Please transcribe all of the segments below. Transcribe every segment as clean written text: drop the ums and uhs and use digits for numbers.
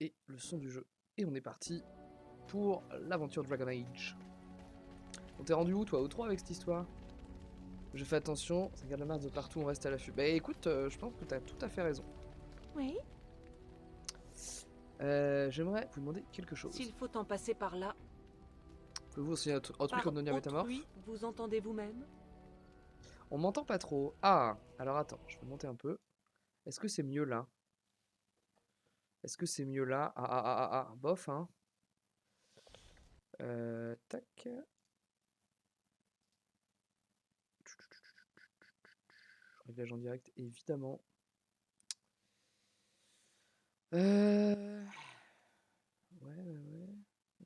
et le son du jeu. Et on est parti pour l'aventure Dragon Age. On t'est rendu où toi? Au 3 avec cette histoire? Je fais attention, ça garde la marque de partout, on reste à l'affût. Bah écoute, je pense que t'as tout à fait raison. Oui. J'aimerais vous demander quelque chose. S'il faut en passer par là. Pouvez-vous aussi un truc Par comme devenir métamorphe? autrui, vous entendez vous-même? On m'entend pas trop. Ah, alors attends, je vais monter un peu. Est-ce que c'est mieux là? Est-ce que c'est mieux là? Bof, hein. Tac. Réglage en direct, évidemment. Ouais.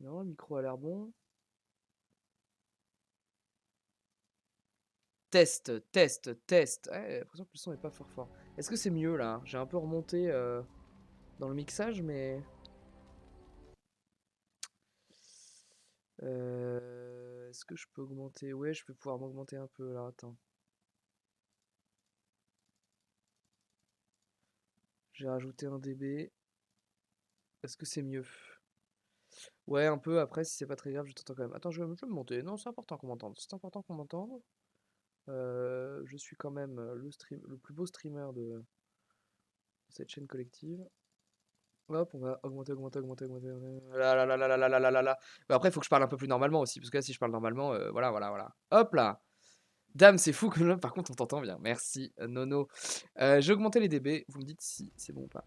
Non, le micro a l'air bon. Test. J'ai l'impression que le son est pas fort. Est-ce que c'est mieux là? J'ai un peu remonté dans le mixage, mais... Est-ce que je peux augmenter? Ouais, je peux pouvoir m'augmenter un peu là, attends. J'ai rajouté un dB. Est-ce que c'est mieux? Ouais, un peu, après, si c'est pas très grave, je t'entends quand même. Attends, je vais me monter. Non, c'est important qu'on m'entende. C'est important qu'on m'entende. Je suis quand même le plus beau streamer de cette chaîne collective. Hop, on va augmenter. Là. Mais après, il faut que je parle un peu plus normalement aussi, parce que là, si je parle normalement, voilà. Hop là! Dame, c'est fou que là, par contre, on t'entend bien. Merci, Nono. J'ai augmenté les dB, vous me dites si c'est bon ou pas.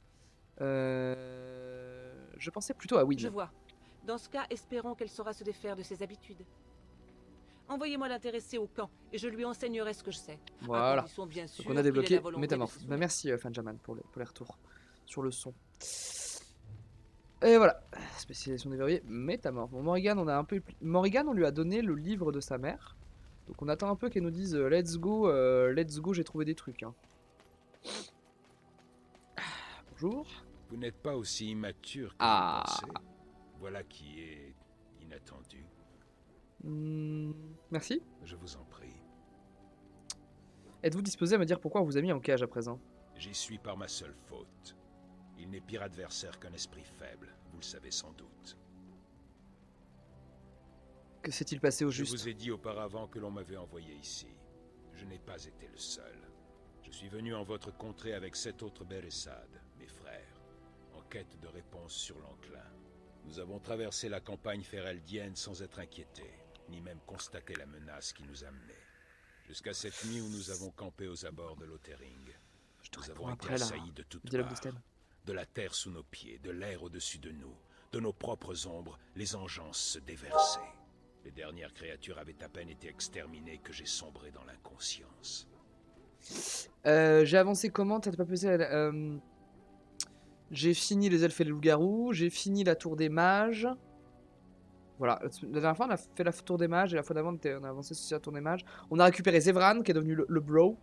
Je pensais plutôt à Je Win. vois. Dans ce cas, espérons qu'elle saura se défaire de ses habitudes. Envoyez-moi l'intéressé au camp et je lui enseignerai ce que je sais. À Voilà. condition, bien Donc on a sûr, qu'il ait la débloqué volonté de Métamorphe. s'y Bah, soumettre. merci, Fanjaman, pour les retours sur le son. Et voilà. Spécialisation déverrouillée, Métamorphe. Bon, Morrigan, Morrigan, on lui a donné le livre de sa mère. Donc on attend un peu qu'elle nous dise let's go, j'ai trouvé des trucs. Hein. Bonjour. Vous n'êtes pas aussi immature que je le Ah. pensais. Voilà qui est inattendu. Merci. Je vous en prie. Êtes-vous disposé à me dire pourquoi on vous a mis en cage à présent? J'y suis par ma seule faute. Il n'est pire adversaire qu'un esprit faible, vous le savez sans doute. Que s'est-il passé au Je juste? vous ai dit auparavant que l'on m'avait envoyé ici. Je n'ai pas été le seul. Je suis venu en votre contrée avec 7 autres Béressades, mes frères, en quête de réponse sur l'enclin. Nous avons traversé la campagne fereldienne sans être inquiétés, ni même constaté la menace qui nous amenait. Jusqu'à cette nuit où nous avons campé aux abords de Lothering. Nous avons été Après assaillis de toutes dialogue de parts. Sten. De la terre sous nos pieds, de l'air au-dessus de nous, de nos propres ombres, les engeances se déversaient. Les dernières créatures avaient à peine été exterminées que j'ai sombré dans l'inconscience. J'ai avancé comment? T'as pas passé j'ai fini les elfes et les loups-garous, j'ai fini la tour des mages. Voilà, la dernière fois on a fait la tour des mages et la fois d'avant on a avancé sur la tour des mages. On a récupéré Zevran qui est devenu le bro,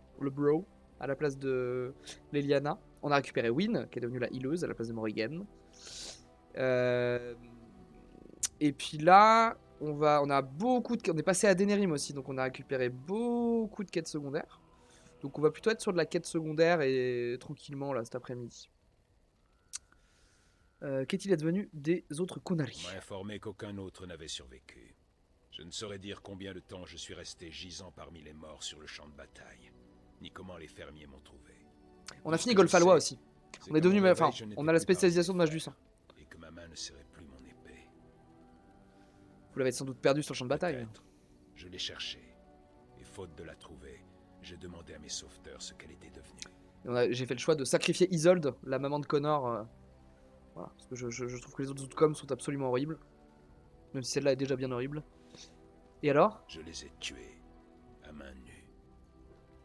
à la place de Leliana. On a récupéré Win qui est devenue la healeuse à la place de Morrigan. Et puis là, on est passé à Denerim aussi, donc on a récupéré beaucoup de quêtes secondaires. Donc on va plutôt être sur de la quête secondaire et tranquillement là cet après-midi. Qu'est-il advenu des autres On Qunari? m'a informé qu'aucun autre n'avait survécu. Je ne saurais dire combien de temps je suis resté gisant parmi les morts sur le champ de bataille, ni comment les fermiers m'ont trouvé. On a Tout fini ce que je Golfalois sais, aussi. c'est On est qu'à mon devenu, réveil, enfin, je n'étais on a la plus parmi spécialisation de mes mage du sang. frères, et que ma main ne serrait plus mon épée. Vous l'avez sans doute perdu sur le champ de bataille. Peut-être. Je l'ai cherchée, et faute de la trouver, j'ai demandé à mes sauveteurs ce qu'elle était devenue. J'ai fait le choix de sacrifier Isolde, la maman de Connor. Voilà, parce que je trouve que les autres outcomes sont absolument horribles. Même si celle-là est déjà bien horrible. Et alors? Je les ai tués, à main nue.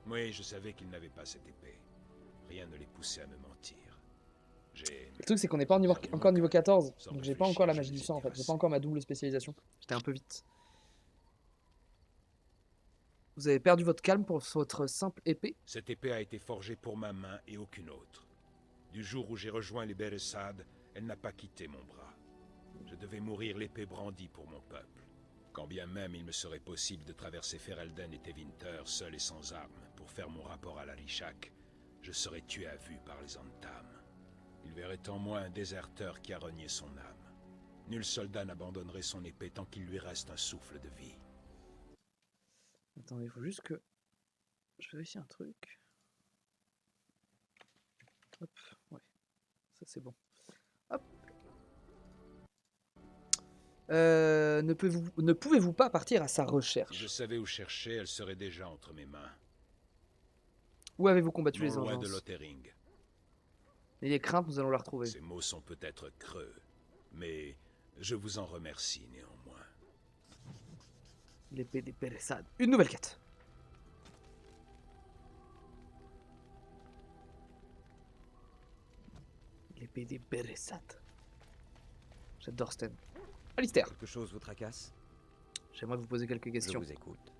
Oui, je savais qu'ils n'avaient pas cette épée. Rien ne les poussait à me mentir. Le truc c'est qu'on n'est pas encore niveau 14, donc j'ai pas encore la magie du sang en fait, j'ai pas encore ma double spécialisation. J'étais un peu vite. Vous avez perdu votre calme pour votre simple épée? Cette épée a été forgée pour ma main et aucune autre. Du jour où j'ai rejoint les Béressades, elle n'a pas quitté mon bras. Je devais mourir l'épée brandie pour mon peuple. Quand bien même il me serait possible de traverser Ferelden et Tevinter seul et sans armes pour faire mon rapport à l'Arishak, je serais tué à vue par les Antam. Il verrait en moi un déserteur qui a renié son âme. Nul soldat n'abandonnerait son épée tant qu'il lui reste un souffle de vie. Attends, il faut juste que... Je vérifie un truc. Hop, ouais. Ça c'est bon. Hop. Ne pouvez-vous pas partir à sa Si recherche? je savais où chercher, elle serait déjà entre mes mains. Où avez-vous combattu Non les loin de engences? Lothering. N'ayez crainte, nous allons la retrouver. Ces mots sont peut-être creux, mais je vous en remercie néanmoins. L'épée des Béressades. Une nouvelle quête. L'épée des Béressades. J'adore Sten. Alistair, Quelque chose vous tracasse? j'aimerais vous poser quelques Je questions. vous écoute.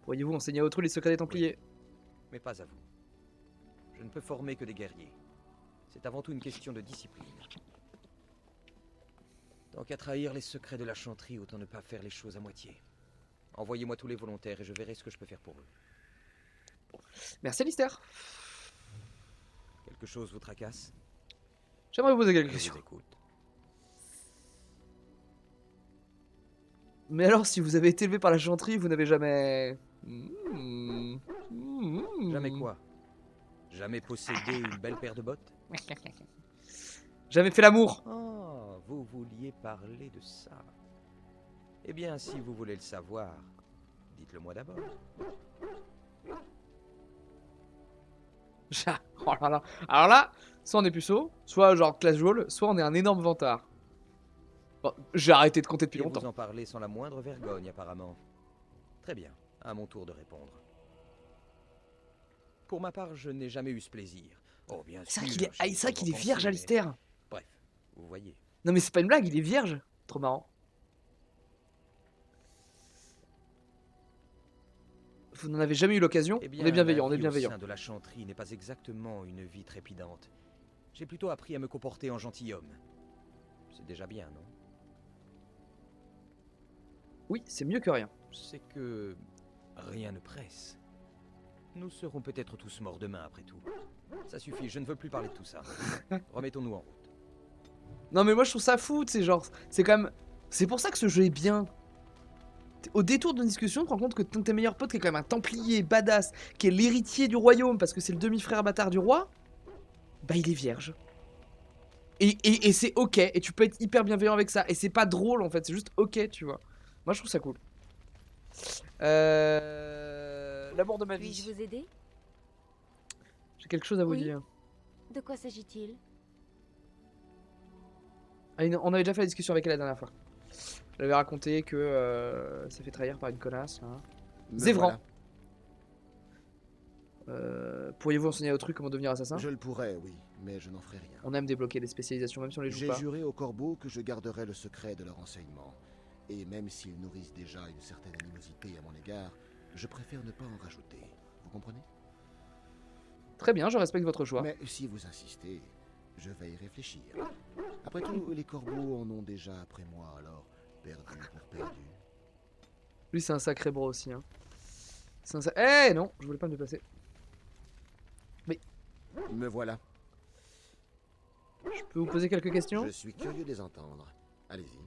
Pourriez-vous enseigner à autrui les secrets des Templiers? Mais pas à vous. Je ne peux former que des guerriers. C'est avant tout une question de discipline. Tant qu'à trahir les secrets de la chanterie, autant ne pas faire les choses à moitié. Envoyez-moi tous les volontaires et je verrai ce que je peux faire pour eux. Merci Alistair. Quelque chose vous tracasse? J'aimerais vous poser quelques Je questions. vous écoute. Mais alors, si vous avez été élevé par la chanterie, vous n'avez jamais... Jamais quoi? Jamais possédé une belle paire de bottes? Jamais fait l'amour. Ah, vous vouliez parler de ça. Eh bien, si vous voulez le savoir, dites-le moi d'abord. Oh là là. Alors là, soit on est puceau, soit genre classe Joule, soit on est un énorme vantard. Bon, j'ai arrêté de compter depuis Et vous longtemps. en parlez sans la moindre vergogne, apparemment. Très bien, à mon tour de répondre. Pour ma part, je n'ai jamais eu ce plaisir. Oh, bien C'est sûr. vrai qu'il est, j'ai c'est vrai de qu'il est temps en vierge, temps pensé, Alistair. mais bref, vous voyez. Non mais c'est pas une blague, il est vierge. Trop marrant. Vous n'en avez jamais eu l'occasion? Eh On bien, est bienveillant, on la est vie bienveillant. au sein de la chanterie n'est pas exactement une vie trépidante. J'ai plutôt appris à me comporter en gentilhomme. C'est déjà bien, non? Oui, c'est mieux que rien. C'est que rien ne presse. Nous serons peut-être tous morts demain après tout. Ça suffit, je ne veux plus parler de tout ça. Remettons-nous en route. Non mais moi je trouve ça fou, c'est genre, c'est quand même... C'est pour ça que ce jeu est bien. Au détour d'une discussion, tu te rends compte que ton de tes meilleurs potes, qui est quand même un templier badass, qui est l'héritier du royaume, parce que c'est le demi-frère bâtard du roi, bah il est vierge. Et c'est ok, et tu peux être hyper bienveillant avec ça, et c'est pas drôle en fait, c'est juste ok, tu vois. Moi je trouve ça cool. L'amour de ma Puis-je vie. vous aider? J'ai quelque chose à vous Oui. dire. De quoi s'agit-il? Ah, on avait déjà fait la discussion avec elle la dernière fois. Je l'avais raconté que ça fait trahir par une connasse. Là. Me Zévran. voilà. Pourriez-vous enseigner à autrui comment devenir assassin? Je le pourrais, oui, mais je n'en ferai rien. On aime débloquer des spécialisations même si on les joue J'ai pas. juré aux corbeaux que je garderais le secret de leur enseignement. Et même s'ils nourrissent déjà une certaine animosité à mon égard, je préfère ne pas en rajouter. Vous comprenez? Très bien, je respecte votre choix. Mais si vous insistez, je vais y réfléchir. Après tout, les corbeaux en ont déjà après moi, alors perdu pour perdu. Lui c'est un sacré bro aussi. Hein. Eh non, je voulais pas me déplacer. Me voilà. Je peux vous poser quelques questions? Je suis curieux de les entendre. Allez-y.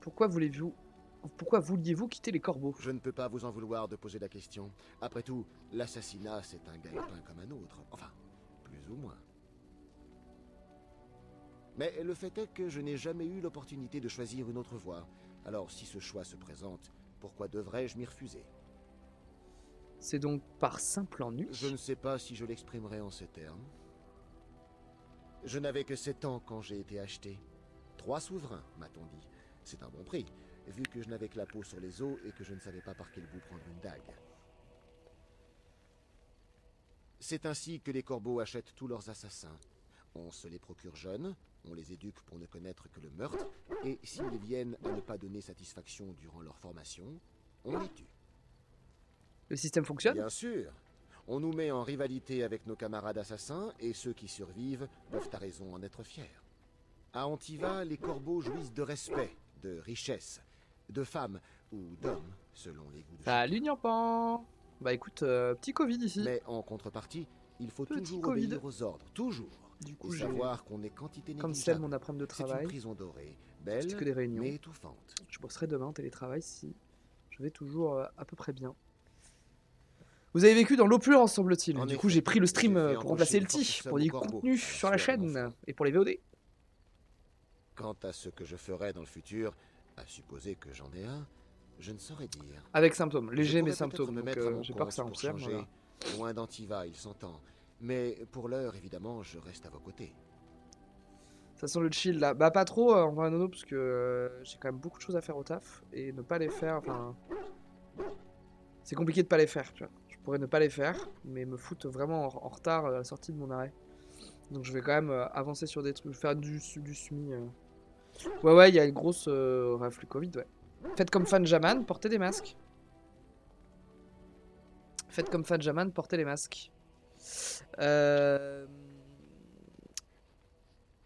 Pourquoi vouliez-vous quitter les corbeaux? Je ne peux pas vous en vouloir de poser la question. Après tout, l'assassinat, c'est un gagne-pain comme un autre. Enfin, plus ou moins. Mais le fait est que je n'ai jamais eu l'opportunité de choisir une autre voie. Alors, si ce choix se présente, pourquoi devrais-je m'y refuser? C'est donc par simple ennui? Je ne sais pas si je l'exprimerai en ces termes. Je n'avais que 7 ans quand j'ai été acheté. 3 souverains, m'a-t-on dit. C'est un bon prix, vu que je n'avais que la peau sur les os et que je ne savais pas par quel bout prendre une dague. C'est ainsi que les corbeaux achètent tous leurs assassins. On se les procure jeunes, on les éduque pour ne connaître que le meurtre, et s'ils viennent à ne pas donner satisfaction durant leur formation, on les tue. Le système fonctionne? Bien sûr. On nous met en rivalité avec nos camarades assassins, et ceux qui survivent peuvent à raison en être fiers. À Antiva, les corbeaux jouissent de respect, de richesse, de femmes ou d'hommes, selon les goûts de chacun. Salut Niampan. Bah écoute, petit Covid ici. Mais en contrepartie, Il faut Petit toujours Covid. obéir aux ordres, toujours. Du Et coup, j'ai savoir qu'on est quantité comme celle négligeable. mon après-midi de C'est une travail. prison dorée, C'est que belle, des réunions. mais étouffante. Je bosserai demain en télétravail si je vais toujours à peu près bien. Vous avez vécu dans l'opulence, semble-t-il. En Du coup, effet, j'ai pris le stream j'ai fait pour remplacer embaucher le une forte T, somme pour au du corbeau, contenu à la sur la sueur de mon chaîne front. et pour les VOD. Quant à ce que je ferai dans le futur, à supposer que j'en ai un, je ne saurais dire. Avec symptômes, Je légers mais pourrais peut-être symptômes. me Donc mettre à mon j'ai peur que compte ça pour empire. changer. Loin d'Antiva, il s'entend. Mais pour l'heure, évidemment, je reste à vos côtés. Ça sent le chill là. Bah pas trop en vrai nono parce que j'ai quand même beaucoup de choses à faire au taf et ne pas les faire, enfin c'est compliqué de pas les faire, tu vois. Je pourrais ne pas les faire mais me foutre vraiment en retard à la sortie de mon arrêt. Donc je vais quand même avancer sur des trucs, faire du SMI. Ouais, il y a une grosse raflux Covid, ouais. Faites comme Fanjaman, portez des masques. Faites comme Fanjaman, portez les masques.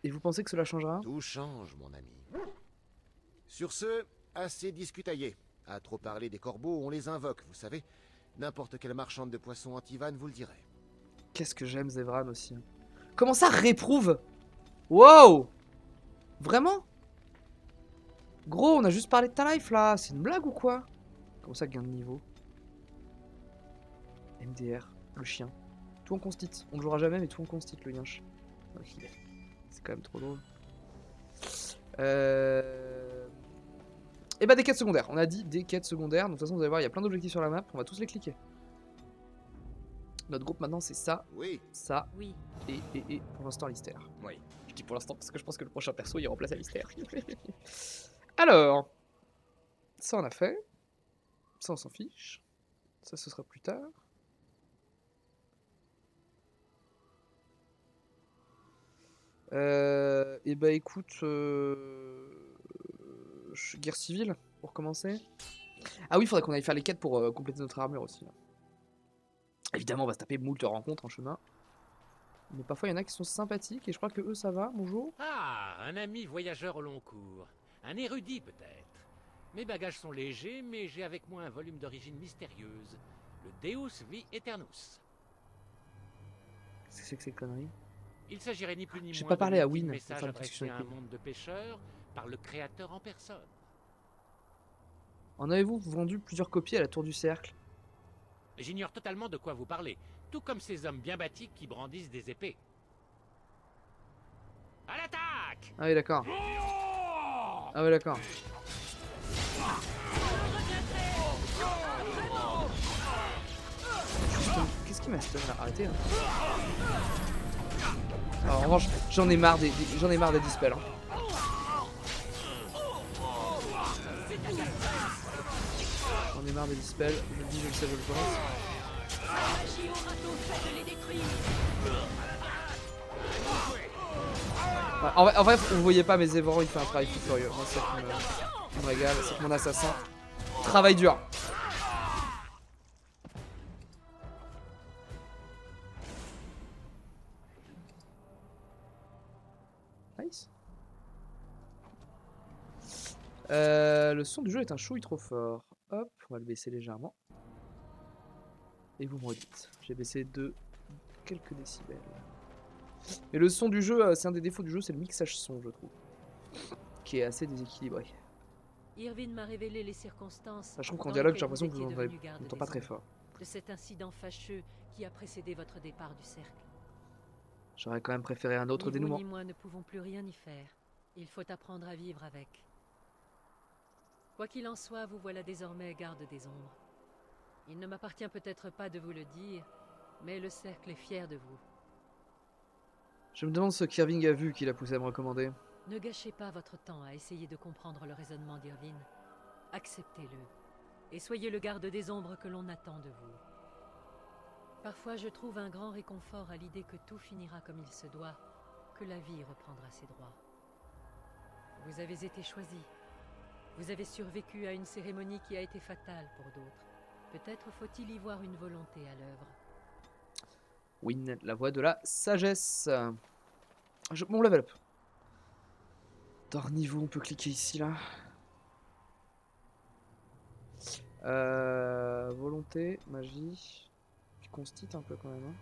Et vous pensez que cela changera? Tout change, mon ami. Sur ce, assez discutaillé. À trop parler des corbeaux, on les invoque, vous savez. N'importe quelle marchande de poissons antivane vous le dirait. Qu'est-ce que j'aime Zevran aussi. Comment ça réprouve? Wow! Vraiment? Gros, on a juste parlé de ta life là. C'est une blague ou quoi? Comment ça gain de niveau? MDR, le chien. Tout en constite. On ne jouera jamais mais tout en constite le yinche. C'est quand même trop drôle. Et bah des quêtes secondaires. On a dit des quêtes secondaires. Donc de toute façon vous allez voir il y a plein d'objectifs sur la map. On va tous les cliquer. Notre groupe maintenant c'est ça, Oui, ça Oui. et pour l'instant Lister. Oui. Je dis pour l'instant parce que je pense que le prochain perso il remplace Lister. Alors, ça on a fait. Ça on s'en fiche. Ça ce sera plus tard. Et bah écoute, guerre civile pour commencer. Ah oui, il faudrait qu'on aille faire les quêtes pour compléter notre armure aussi. Là. Évidemment, on va se taper moult rencontres en chemin. Mais parfois, il y en a qui sont sympathiques et je crois que eux, ça va. Bonjour. Ah, un ami voyageur au long cours. Un érudit peut-être. Mes bagages sont légers, mais j'ai avec moi un volume d'origine mystérieuse. Le Deus Vi Aeternus. Qu'est-ce que c'est que ces conneries? Il s'agirait ni plus ni J'ai moins pas parlé à d'un Win pour message faire une discussion adressé à avec un lui. monde de pêcheurs par le créateur en personne. En avez-vous vendu plusieurs copies à la Tour du Cercle? J'ignore totalement de quoi vous parlez, tout comme ces hommes bien bâtis qui brandissent des épées. À l'attaque! Ah oui, d'accord. Ah oui, d'accord. Qu'est-ce qui m'a stun là? Arrêtez. Hein. Alors, en revanche, j'en ai marre des dispels. Hein. J'en ai marre des dispels. Je le dis, je le sais, je le pense. Ouais, en vrai, vous voyez pas, mais Zevran il fait un travail fou furieux. Moi, c'est ça qui me régale, c'est que mon assassin travaille dur. Nice. Le son du jeu est un chouille trop fort. Hop, on va le baisser légèrement. Et vous me redites. J'ai baissé de quelques décibels. Mais le son du jeu, c'est un des défauts du jeu, c'est le mixage son, je trouve. Qui est assez déséquilibré. Irvine m'a révélé les circonstances. Enfin, je trouve qu'en dans dialogue, j'ai lesquelles l'impression que vous vous étiez n'entendez devenu garde pas des très ombres, fort. de cet incident fâcheux qui a précédé votre départ du cercle. J'aurais quand même préféré un autre Ni vous dénouement. ni moi ne pouvons plus rien y faire. Il faut apprendre à vivre avec. Quoi qu'il en soit, vous voilà désormais garde des ombres. Il ne m'appartient peut-être pas de vous le dire, mais le cercle est fier de vous. Je me demande ce qu'Irving a vu qui l'a poussé à me recommander. Ne gâchez pas votre temps à essayer de comprendre le raisonnement d'Irvine. Acceptez-le, et soyez le garde des ombres que l'on attend de vous. Parfois je trouve un grand réconfort à l'idée que tout finira comme il se doit, que la vie reprendra ses droits. Vous avez été choisi. Vous avez survécu à une cérémonie qui a été fatale pour d'autres. Peut-être faut-il y voir une volonté à l'œuvre. Win, la voix de la sagesse. Mon level up. Dans niveau, on peut cliquer ici, là. Volonté, magie. Je constite un peu quand même. Hein.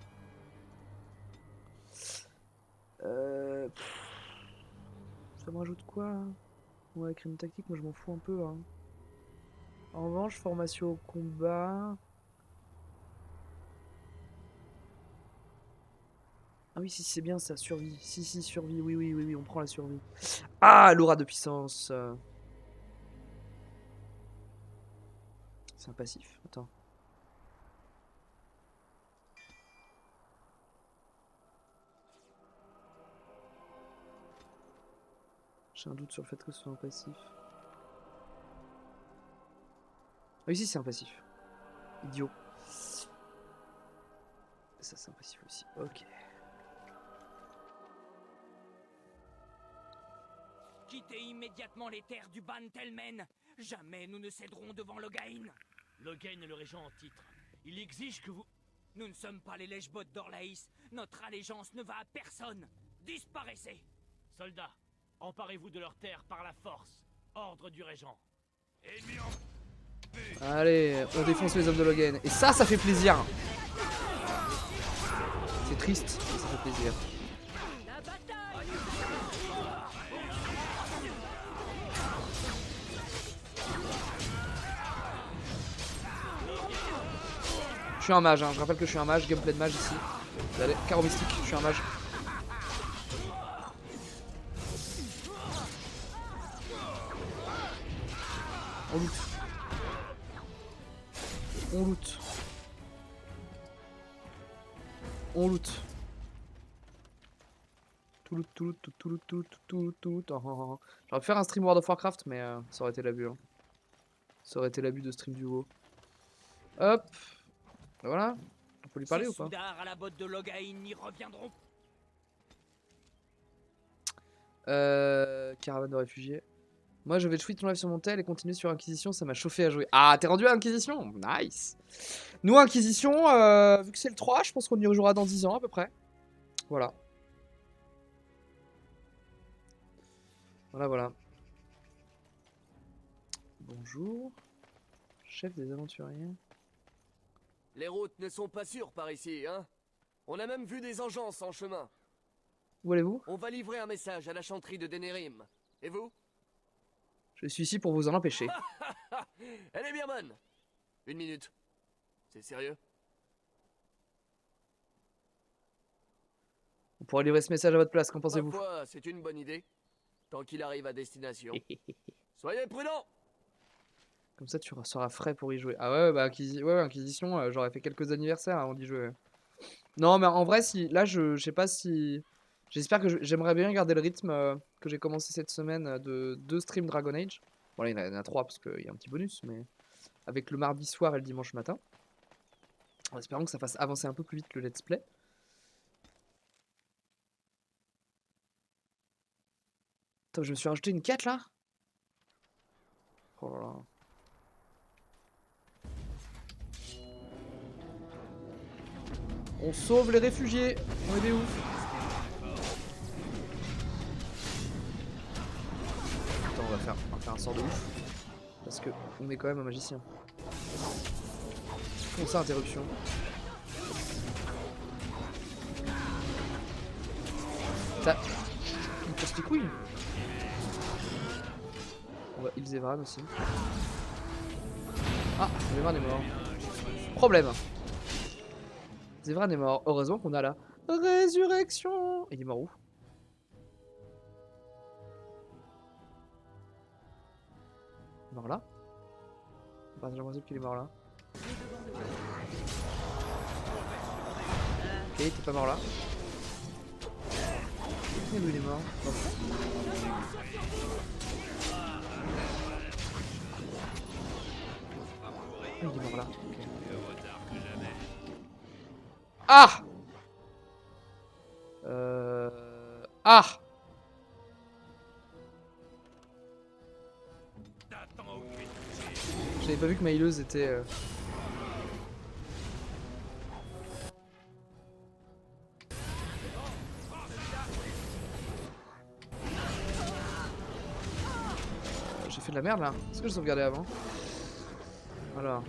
Ça me rajoute quoi là? Ouais, crime tactique, moi je m'en fous un peu. Hein. En revanche, formation au combat. Ah oui, si, c'est bien ça, survie. Si, survie, oui, on prend la survie. Ah, l'aura de puissance. C'est un passif, attends. J'ai un doute sur le fait que ce soit un passif. Ah oui, si, c'est un passif. Idiot. Ça, c'est un passif aussi. Ok. Quittez immédiatement les terres du Ban Telmen. Jamais nous ne céderons devant Loghain. Loghain est le régent en titre. Il exige que vous... Nous ne sommes pas les lèche-bottes d'Orlaïs. Notre allégeance ne va à personne. Disparaissez. Soldats, emparez-vous de leurs terres par la force. Ordre du régent. Ennemi en... Allez, on défonce les hommes de Loghain. Et ça fait plaisir. C'est triste, mais ça fait plaisir. Je suis un mage, hein. Je rappelle que je suis un mage, gameplay de mage ici. Allez, carreau mystique, je suis un mage. On loot. On loot. On loot. Tout loot, tout loot, tout loot, tout loot, tout loot, tout loot. J'aurais pu faire un stream World of Warcraft, mais ça aurait été l'abus. Hein. Ça aurait été l'abus de stream du WoW. Hop. Voilà. On peut lui parler ou pas? Ces soudards à la botte de Loghain n'y reviendront. Caravane de réfugiés. Moi je vais tweet ton live sur mon tel et continuer sur Inquisition, ça m'a chauffé à jouer. Ah, t'es rendu à Inquisition? Nice. Nous Inquisition, vu que c'est le 3, je pense qu'on y rejouera dans 10 ans à peu près. Voilà. Voilà. Bonjour. Chef des aventuriers. Les routes ne sont pas sûres par ici, hein? On a même vu des engences en chemin. Où allez-vous? On va livrer un message à la chanterie de Denerim. Et vous? Je suis ici pour vous en empêcher. Elle est bien bonne. 1 minute. C'est sérieux? On pourra livrer ce message à votre place, qu'en pensez-vous? C'est une bonne idée. Tant qu'il arrive à destination. Soyez prudents! Comme ça, tu seras frais pour y jouer. Ah ouais, bah Inquisition, j'aurais fait quelques anniversaires avant d'y jouer. Non, mais en vrai, si là, je sais pas si... J'espère que j'aimerais bien garder le rythme que j'ai commencé cette semaine de 2 streams Dragon Age. Bon, là, il y en a 3 parce qu'il y a un petit bonus, mais avec le mardi soir et le dimanche matin. En espérant que ça fasse avancer un peu plus vite le let's play. Attends, je me suis rajouté une quête là? Oh là là. On sauve les réfugiés. On est des ouf. Attends, on va faire un sort de ouf. Parce que on est quand même un magicien. Comment ça, interruption? Ça... Il me casse les couilles. On va heal Zevran aussi. Ah, Zevran est mort. Problème. Zevran est mort. Heureusement qu'on a la résurrection. Il est mort où? Il est mort là? Bah, j'ai l'impression qu'il est mort là. Ok, t'es pas mort là. Et où il est mort? Oh. Il est mort là. Okay. Ah! Ah! J'avais pas vu que ma healeuse était... J'ai fait de la merde là. Est-ce que je sauvegardais avant? Alors.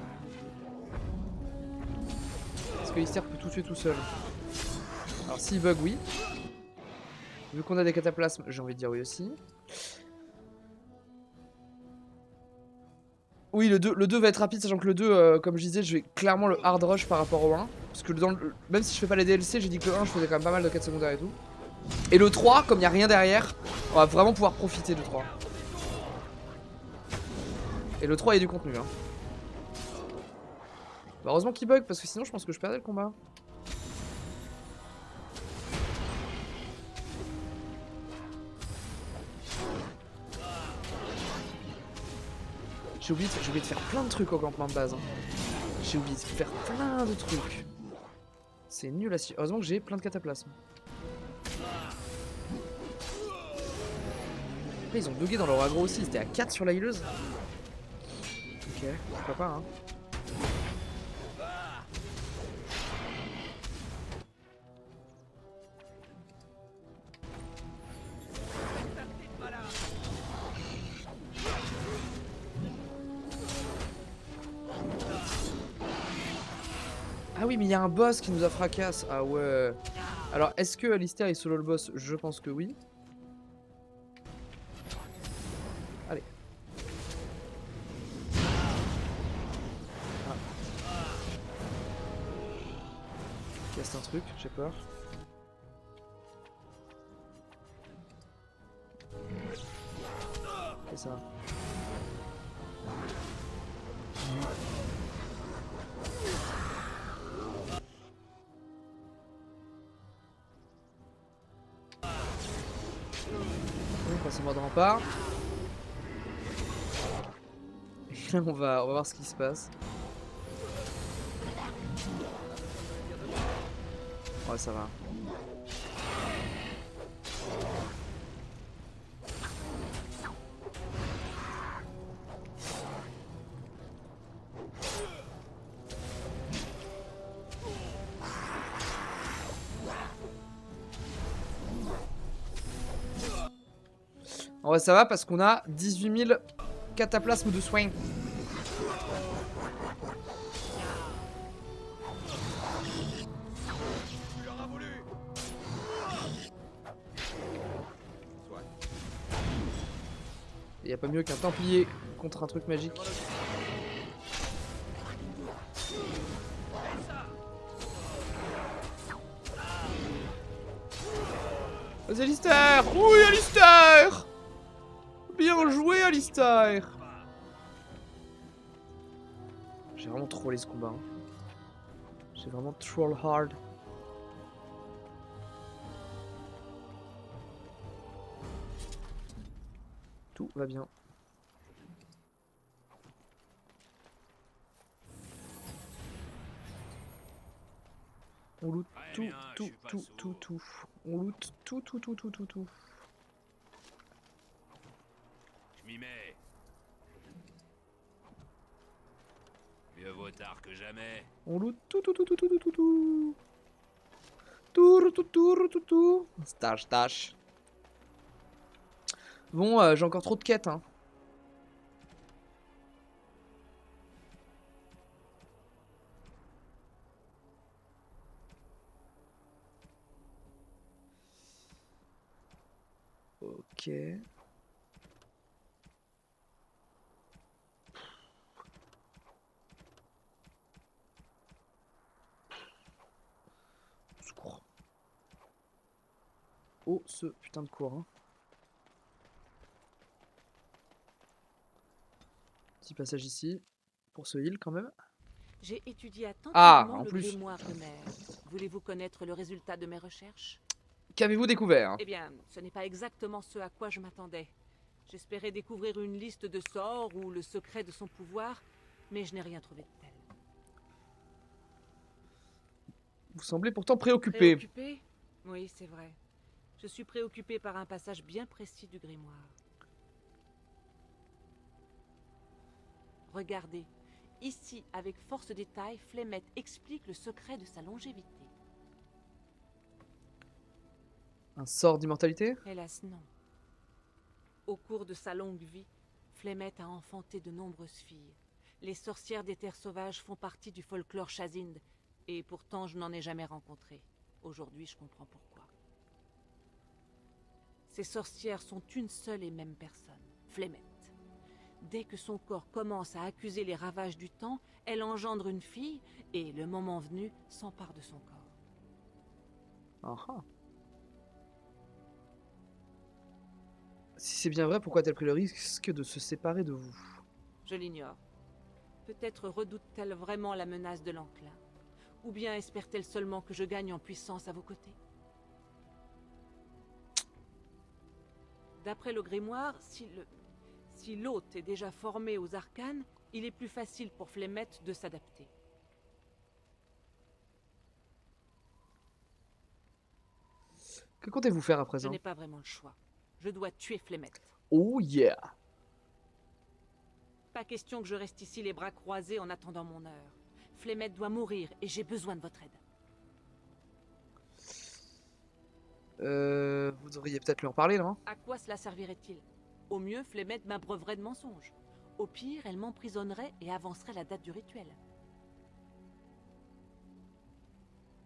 Est-ce que Lister peut tout tuer tout seul? Alors s'il bug, oui. Vu qu'on a des cataplasmes, j'ai envie de dire oui aussi. Oui, le 2 va être rapide, sachant que le 2, comme je disais, je vais clairement le hard rush par rapport au 1. Parce que même si je fais pas les DLC, j'ai dit que le 1, je faisais quand même pas mal de quêtes secondaires et tout. Et le 3, comme il n'y a rien derrière, on va vraiment pouvoir profiter du 3. Et le 3, il y a du contenu. Hein. Bah, heureusement qu'il bug, parce que sinon je pense que je perdais le combat. J'ai oublié de faire plein de trucs au campement de base. Hein. J'ai oublié de faire plein de trucs. C'est nul à chier. Heureusement que j'ai plein de cataplasmes. Après, ils ont bugué dans leur aggro aussi. C'était à 4 sur la healeuse. Ok, pourquoi pas, hein. Ah oui, mais il y a un boss qui nous a fracasse. Ah ouais. Alors, est-ce que Alistair est solo le boss? Je pense que oui. Allez. Ah. Casse un truc, j'ai peur. C'est ça. On passe en mode rempart. Et là, on va voir ce qui se passe. Ouais, ça va. En vrai, ça va parce qu'on a 18 000 cataplasmes de soins. Il n'y a pas mieux qu'un templier contre un truc magique. Vas-y, Alistair! Oui, Alistair! Bien joué, Alistair! J'ai vraiment trollé ce combat. Hein. J'ai vraiment troll hard. Tout va bien. On loot tout. On loot tout. Je m'y mets. Mieux vaut tard que jamais. On loot tout. Stache. Bon, j'ai encore trop de quêtes, hein. Ok. Secours. Oh, ce putain de cours, hein. Petit passage ici, pour ce heal quand même. J'ai étudié attentivement en le plus. grimoire de mer. Voulez-vous connaître le résultat de mes recherches? Qu'avez-vous découvert? Eh bien, ce n'est pas exactement ce à quoi je m'attendais. J'espérais découvrir une liste de sorts ou le secret de son pouvoir, mais je n'ai rien trouvé de tel. Vous semblez pourtant préoccupé. Préoccupé? Oui, c'est vrai. Je suis préoccupé par un passage bien précis du grimoire. Regardez. Ici, avec force détail, Flemeth explique le secret de sa longévité. Un sort d'immortalité? Hélas, non. Au cours de sa longue vie, Flemeth a enfanté de nombreuses filles. Les sorcières des terres sauvages font partie du folklore Shazinde, et pourtant je n'en ai jamais rencontré. Aujourd'hui, je comprends pourquoi. Ces sorcières sont une seule et même personne, Flemette. Dès que son corps commence à accuser les ravages du temps, elle engendre une fille et, le moment venu, s'empare de son corps. Ah ah. Si c'est bien vrai, pourquoi a-t-elle pris le risque de se séparer de vous? Je l'ignore. Peut-être redoute-t-elle vraiment la menace de l'enclin. Ou bien espère-t-elle seulement que je gagne en puissance à vos côtés? D'après le grimoire, si l'hôte est déjà formé aux arcanes, il est plus facile pour Flemette de s'adapter. Que comptez-vous faire à Je présent? n'ai pas vraiment le choix. Je dois tuer Flemette. Oh yeah! Pas question que je reste ici les bras croisés en attendant mon heure. Flemette doit mourir et j'ai besoin de votre aide. Vous devriez peut-être leur parler, non? À quoi cela servirait-il? Au mieux, Flemette m'abreuverait de mensonges. Au pire, elle m'emprisonnerait et avancerait la date du rituel.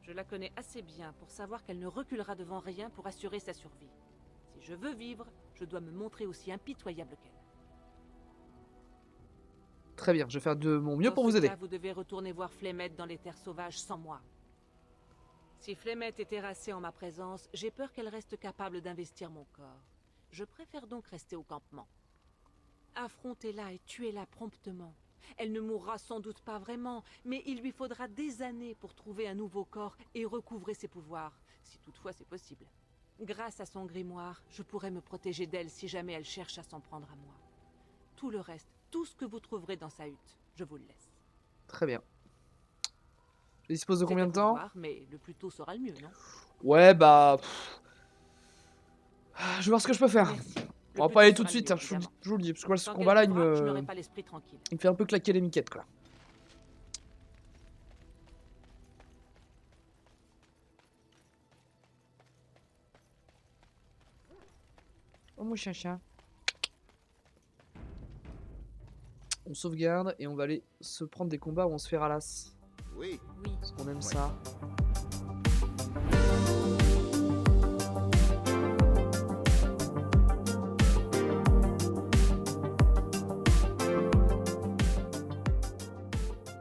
Je la connais assez bien pour savoir qu'elle ne reculera devant rien pour assurer sa survie. Si je veux vivre, je dois me montrer aussi impitoyable qu'elle. Très bien, je vais faire de mon mieux pour vous aider. Vous devez retourner voir Flemette dans les terres sauvages sans moi. Si Flemette est terrassée en ma présence, j'ai peur qu'elle reste capable d'investir mon corps. Je préfère donc rester au campement. Affrontez-la et tuez-la promptement. Elle ne mourra sans doute pas vraiment, mais il lui faudra des années pour trouver un nouveau corps et recouvrer ses pouvoirs, si toutefois c'est possible. Grâce à son grimoire, je pourrai me protéger d'elle si jamais elle cherche à s'en prendre à moi. Tout le reste, tout ce que vous trouverez dans sa hutte, je vous le laisse. Très bien. Je dispose de combien de temps? Mais le plus tôt sera le mieux, non? Ouais, bah... Je vais voir ce que je peux faire. On va pas aller tout de suite, hein, je vous le dis, parce que moi, ce combat-là, il me fait un peu claquer les miquettes, quoi. Oh mon chien. On sauvegarde et on va aller se prendre des combats où on se fait ralasse. Oui. Parce qu'on aime ça.